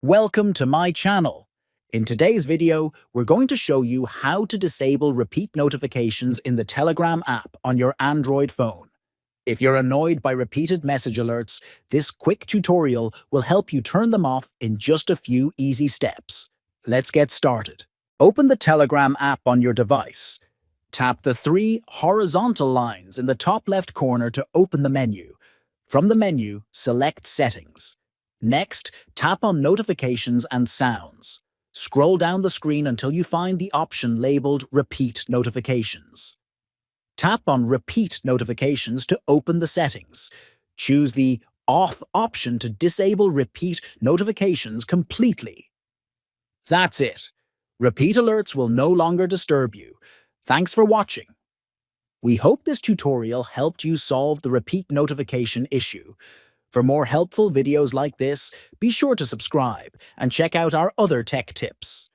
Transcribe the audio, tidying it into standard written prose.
Welcome to my channel. In today's video, we're going to show you how to disable repeat notifications in the Telegram app on your Android phone. If you're annoyed by repeated message alerts, this quick tutorial will help you turn them off in just a few easy steps. Let's get started. Open the Telegram app on your device. Tap the three horizontal lines in the top left corner to open the menu. From the menu, select Settings. Next, tap on Notifications and Sounds. Scroll down the screen until you find the option labeled Repeat Notifications. Tap on Repeat Notifications to open the settings. Choose the Off option to disable repeat notifications completely. That's it. Repeat alerts will no longer disturb you. Thanks for watching. We hope this tutorial helped you solve the repeat notification issue. For more helpful videos like this, be sure to subscribe and check out our other tech tips.